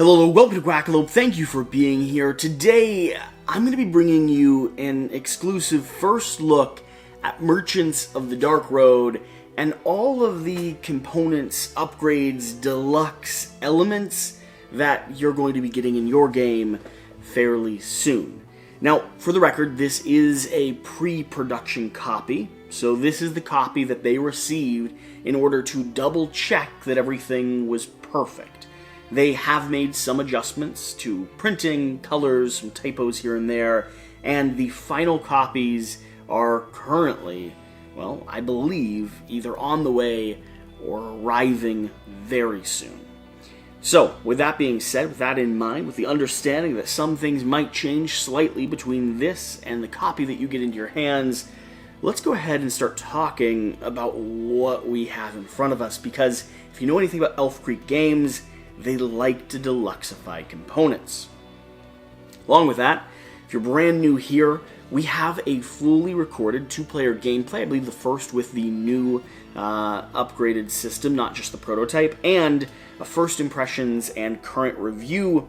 Hello, welcome to Quackalope. Thank you for being here. Today, I'm going to be bringing you an exclusive first look at Merchants of the Dark Road and all of the components, upgrades, deluxe elements that you're going to be getting in your game fairly soon. Now, for the record, this is a pre-production copy, so this is the copy that they received in order to double-check that everything was perfect. They have made some adjustments to printing, colors, some typos here and there, and the final copies are currently, well, I believe, either on the way or arriving very soon. So, with that being said, with that in mind, with the understanding that some things might change slightly between this and the copy that you get into your hands, let's go ahead and start talking about what we have in front of us, because if you know anything about Elf Creek Games, they like to deluxify components. Along with that, if you're brand new here, we have a fully recorded two-player gameplay, I believe the first with the new upgraded system, not just the prototype, and a first impressions and current review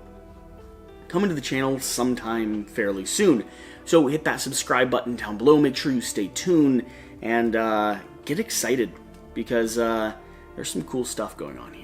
coming to the channel sometime fairly soon. So hit that subscribe button down below, make sure you stay tuned, and get excited, because there's some cool stuff going on here.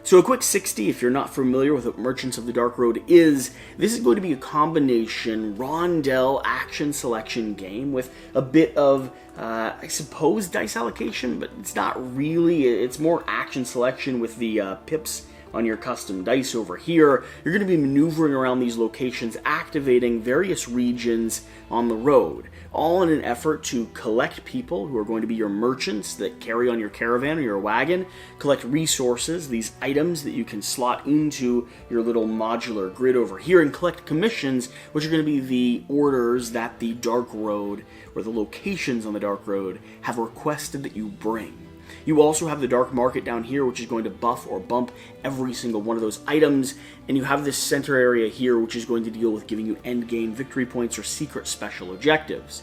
So a quick 60, if you're not familiar with what Merchants of the Dark Road is, this is going to be a combination rondel action selection game with a bit of, I suppose, dice allocation, but it's not really. It's more action selection with the pips on your custom dice over here. You're going to be maneuvering around these locations, activating various regions on the road, all in an effort to collect people who are going to be your merchants that carry on your caravan or your wagon, collect resources, these items that you can slot into your little modular grid over here, and collect commissions, which are going to be the orders that the Dark Road, or the locations on the Dark Road, have requested that you bring. You also have the Dark Market down here, which is going to buff or bump every single one of those items, and you have this center area here, which is going to deal with giving you endgame victory points or secret special objectives.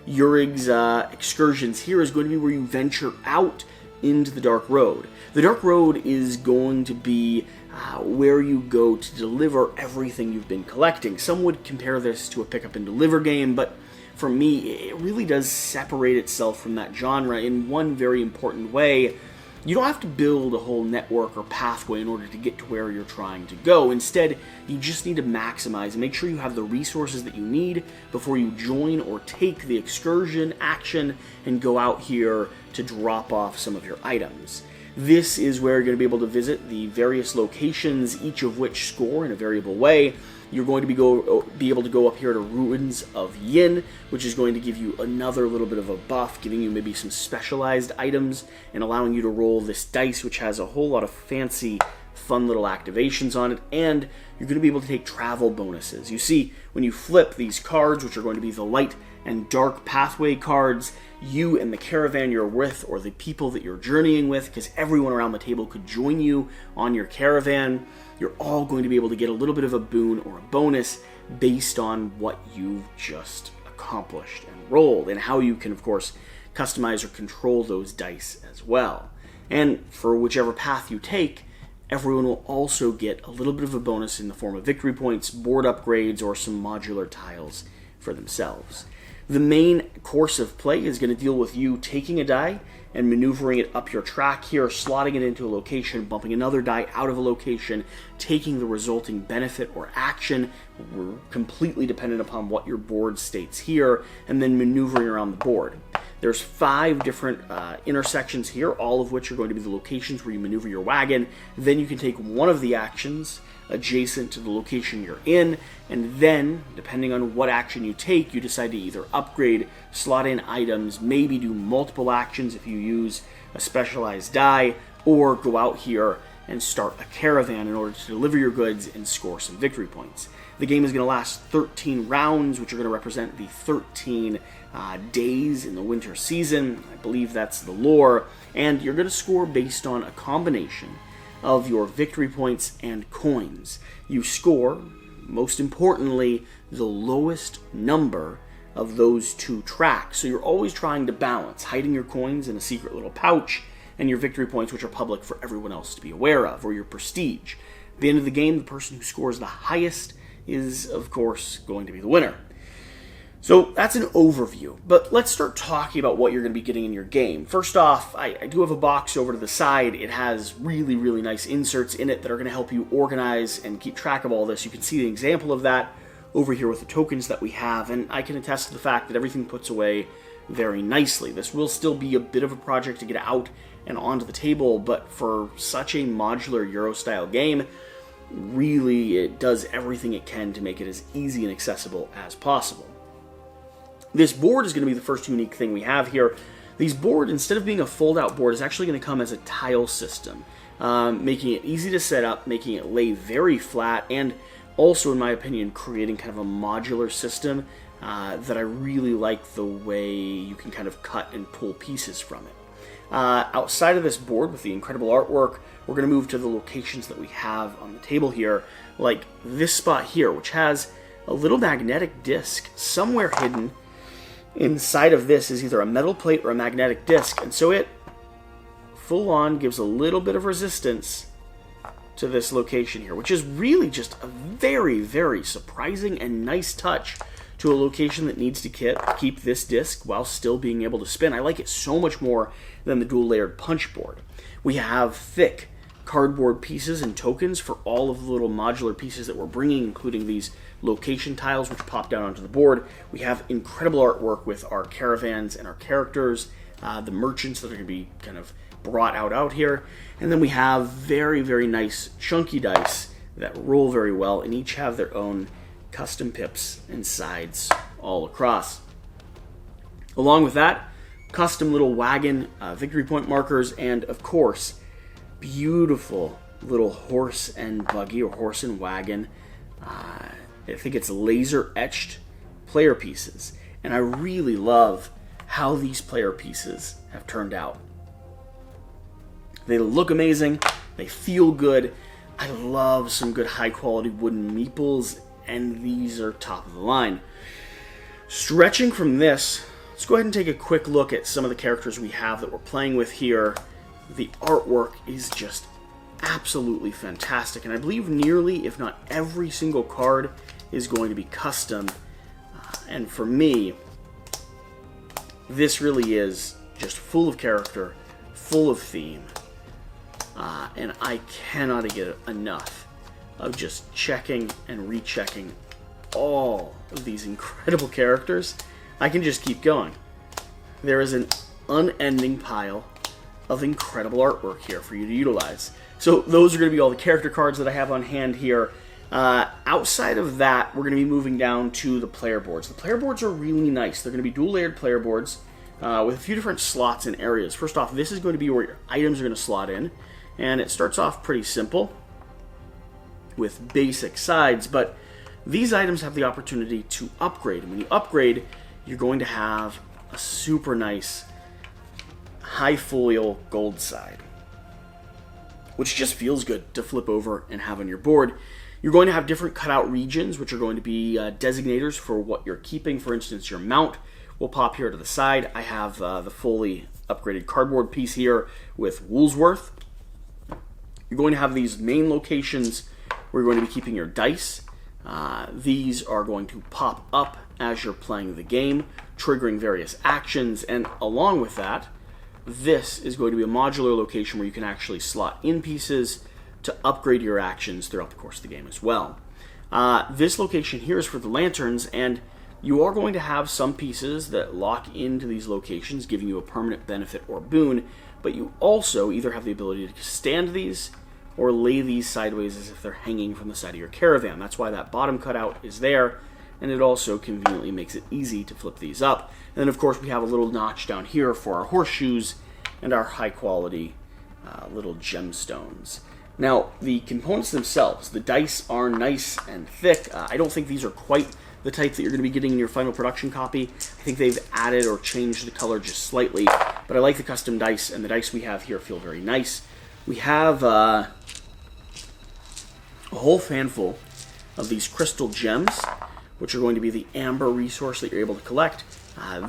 Yurig's excursions here is going to be where you venture out into the Dark Road. The Dark Road is going to be where you go to deliver everything you've been collecting. Some would compare this to a pick up and deliver game, but for me, it really does separate itself from that genre in one very important way. You don't have to build a whole network or pathway in order to get to where you're trying to go. Instead, you just need to maximize and make sure you have the resources that you need before you join or take the excursion action and go out here to drop off some of your items. This is where you're going to be able to visit the various locations, each of which score in a variable way. You're going to be able to go up here to Ruins of Yin, which is going to give you another little bit of a buff, giving you maybe some specialized items and allowing you to roll this dice, which has a whole lot of fancy, fun little activations on it, and you're going to be able to take travel bonuses. You see, when you flip these cards, which are going to be the light and dark pathway cards, you and the caravan you're with, or the people that you're journeying with, because everyone around the table could join you on your caravan, you're all going to be able to get a little bit of a boon or a bonus based on what you've just accomplished and rolled, and how you can, of course, customize or control those dice as well. And for whichever path you take, everyone will also get a little bit of a bonus in the form of victory points, board upgrades, or some modular tiles for themselves. The main course of play is going to deal with you taking a die and maneuvering it up your track here, slotting it into a location, bumping another die out of a location, taking the resulting benefit or action. We're completely dependent upon what your board states here, and then maneuvering around the board. There's 5 different intersections here, all of which are going to be the locations where you maneuver your wagon. Then you can take one of the actions adjacent to the location you're in, and then, depending on what action you take, you decide to either upgrade, slot in items, maybe do multiple actions if you use a specialized die, or go out here and start a caravan in order to deliver your goods and score some victory points. The game is going to last 13 rounds, which are going to represent the 13 days in the winter season. I believe that's the lore, and you're going to score based on a combination of your victory points and coins. You score, most importantly, the lowest number of those 2 tracks. So you're always trying to balance, hiding your coins in a secret little pouch, and your victory points, which are public for everyone else to be aware of, or your prestige. the end of the game, the person who scores the highest is, of course, going to be the winner. So that's an overview, but let's start talking about what you're going to be getting in your game. First off, I do have a box over to the side. It has really, really nice inserts in it that are going to help you organize and keep track of all this. You can see an example of that over here with the tokens that we have, and I can attest to the fact that everything puts away very nicely. This will still be a bit of a project to get out and onto the table, but for such a modular Euro-style game, really it does everything it can to make it as easy and accessible as possible. This board is going to be the first unique thing we have here. This board, instead of being a fold-out board, is actually going to come as a tile system, making it easy to set up, making it lay very flat, and also, in my opinion, creating kind of a modular system that I really like the way you can kind of cut and pull pieces from it. Outside of this board with the incredible artwork, we're going to move to the locations that we have on the table here, like this spot here, which has a little magnetic disc somewhere hidden. Inside of this is either a metal plate or a magnetic disc, and so it full-on gives a little bit of resistance to this location here, which is really just a very, very surprising and nice touch to a location that needs to keep this disc while still being able to spin. I like it so much more than the dual-layered punch board. We have thick cardboard pieces and tokens for all of the little modular pieces that we're bringing, including these location tiles which pop down onto the board. We have incredible artwork with our caravans and our characters, the merchants that are going to be kind of brought out here, and then we have very, very nice chunky dice that roll very well and each have their own custom pips and sides all across. Along with that, custom little wagon victory point markers, and of course beautiful little horse and buggy or horse and wagon. I think it's laser etched player pieces, and I really love how these player pieces have turned out. They look amazing, they feel good. I love some good high quality wooden meeples, and these are top of the line. Stretching from this, let's go ahead and take a quick look at some of the characters we have that we're playing with here. The artwork is just absolutely fantastic, and I believe nearly, if not every single card is going to be custom. And for me, this really is just full of character, full of theme, and I cannot get enough of just checking and rechecking all of these incredible characters. I can just keep going. There is an unending pile of incredible artwork here for you to utilize. So those are going to be all the character cards that I have on hand here. Outside of that, we're going to be moving down to the player boards. The player boards are really nice. They're going to be dual-layered player boards with a few different slots and areas. First off, this is going to be where your items are going to slot in, and it starts off pretty simple with basic sides, but these items have the opportunity to upgrade. And when you upgrade, you're going to have a super nice high folio gold side, which just feels good to flip over and have on your board. You're going to have different cutout regions, which are going to be designators for what you're keeping. For instance, your mount will pop here to the side. I have the fully upgraded cardboard piece here with Woolsworth. You're going to have these main locations where you're going to be keeping your dice. These are going to pop up as you're playing the game, triggering various actions, and along with that, this is going to be a modular location where you can actually slot in pieces to upgrade your actions throughout the course of the game as well. This location here is for the lanterns, and you are going to have some pieces that lock into these locations, giving you a permanent benefit or boon, but you also either have the ability to stand these or lay these sideways as if they're hanging from the side of your caravan. That's why that bottom cutout is there, and it also conveniently makes it easy to flip these up. And then of course we have a little notch down here for our horseshoes and our high quality little gemstones. Now, the components themselves, the dice are nice and thick. I don't think these are quite the type that you're going to be getting in your final production copy. I think they've added or changed the color just slightly, but I like the custom dice, and the dice we have here feel very nice. We have a whole handful of these crystal gems, which are going to be the amber resource that you're able to collect.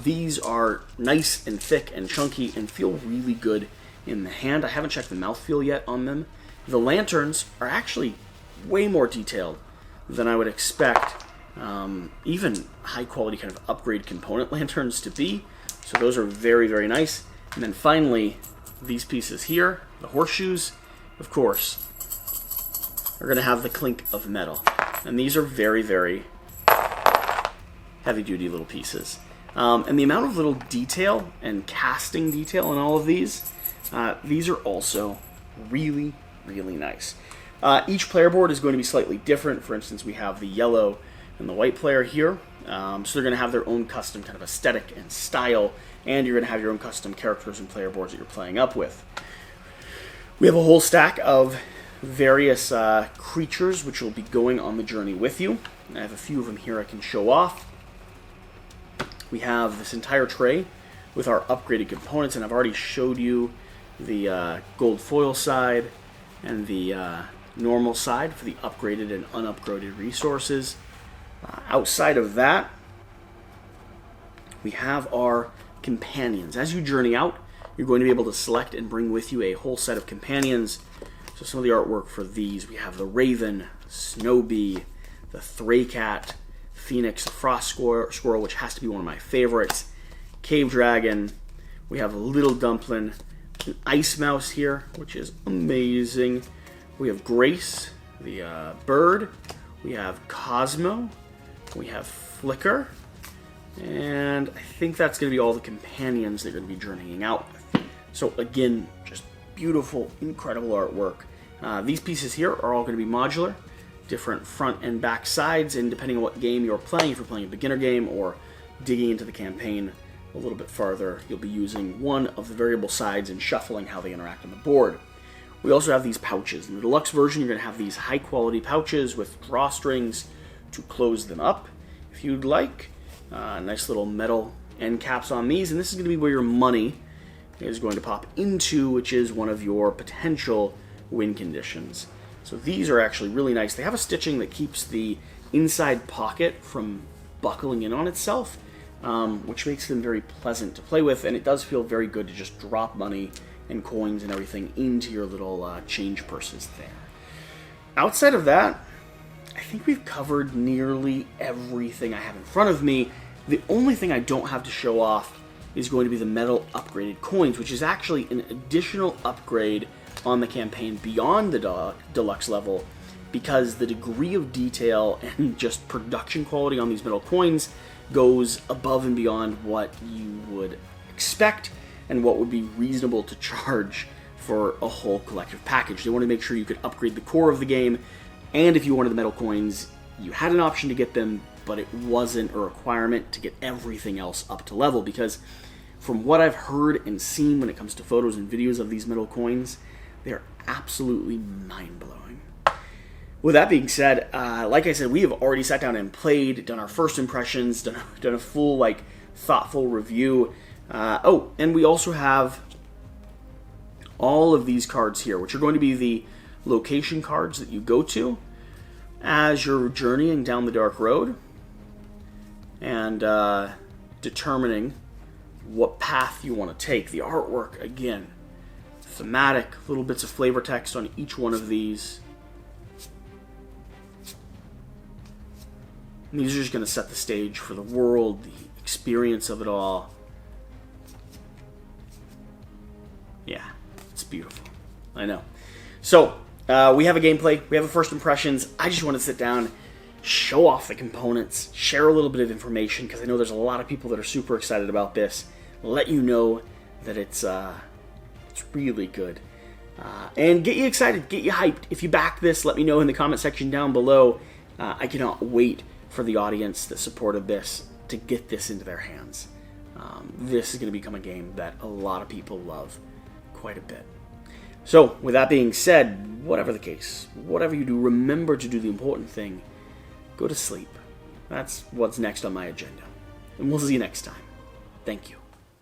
These are nice and thick and chunky and feel really good in the hand. I haven't checked the mouthfeel yet on them. The lanterns are actually way more detailed than I would expect even high-quality kind of upgrade component lanterns to be. So those are very, very nice. And then finally, these pieces here, the horseshoes, of course, are going to have the clink of metal. And these are very, very heavy-duty little pieces. And the amount of little detail and casting detail in all of these are also really, really nice. Each player board is going to be slightly different. For instance, we have the yellow and the white player here. So they're going to have their own custom kind of aesthetic and style, and you're going to have your own custom characters and player boards that you're playing up with. We have a whole stack of various creatures which will be going on the journey with you. I have a few of them here I can show off. We have this entire tray with our upgraded components, and I've already showed you the gold foil side and the normal side for the upgraded and unupgraded resources. Outside of that, we have our companions. As you journey out, you're going to be able to select and bring with you a whole set of companions. So some of the artwork for these, we have the Raven, Snow Bee, the Thray-Cat, Phoenix, the Frost Squirrel, which has to be one of my favorites, Cave Dragon, we have a Little Dumpling, an Ice Mouse here, which is amazing. We have Grace, the bird, we have Cosmo, we have Flicker, and I think that's going to be all the companions that you're going to be journeying out with. So again, just beautiful, incredible artwork. These pieces here are all going to be modular, different front and back sides, and depending on what game you're playing, if you're playing a beginner game or digging into the campaign a little bit farther, you'll be using one of the variable sides and shuffling how they interact on the board. We also have these pouches. In the deluxe version, you're going to have these high-quality pouches with drawstrings to close them up, if you'd like. Nice little metal end caps on these, and this is going to be where your money is going to pop into, which is one of your potential win conditions. So these are actually really nice. They have a stitching that keeps the inside pocket from buckling in on itself, which makes them very pleasant to play with, and it does feel very good to just drop money and coins and everything into your little change purses there. Outside of that, I think we've covered nearly everything I have in front of me. The only thing I don't have to show off is going to be the metal upgraded coins, which is actually an additional upgrade on the campaign beyond the deluxe level, because the degree of detail and just production quality on these metal coins goes above and beyond what you would expect and what would be reasonable to charge for a whole collective package. They want to make sure you could upgrade the core of the game, and if you wanted the metal coins, you had an option to get them, but it wasn't a requirement to get everything else up to level, because from what I've heard and seen when it comes to photos and videos of these metal coins, they're absolutely mind-blowing. With that being said, like I said, we have already sat down and played, done our first impressions, done a full, thoughtful review. And we also have all of these cards here, which are going to be the location cards that you go to as you're journeying down the dark road and determining what path you want to take. The artwork, again, thematic, little bits of flavor text on each one of these. And these are just going to set the stage for the world, the experience of it all. Yeah, it's beautiful. I know. So, we have a gameplay, we have a first impressions. I just want to sit down, show off the components, share a little bit of information, because I know there's a lot of people that are super excited about this. Let you know that it's really good. And get you excited, get you hyped. If you back this, let me know in the comment section down below. I cannot wait for the audience that supported this to get this into their hands. This is going to become a game that a lot of people love quite a bit. So, with that being said, whatever the case, whatever you do, remember to do the important thing. Go to sleep. That's what's next on my agenda. And we'll see you next time. Thank you.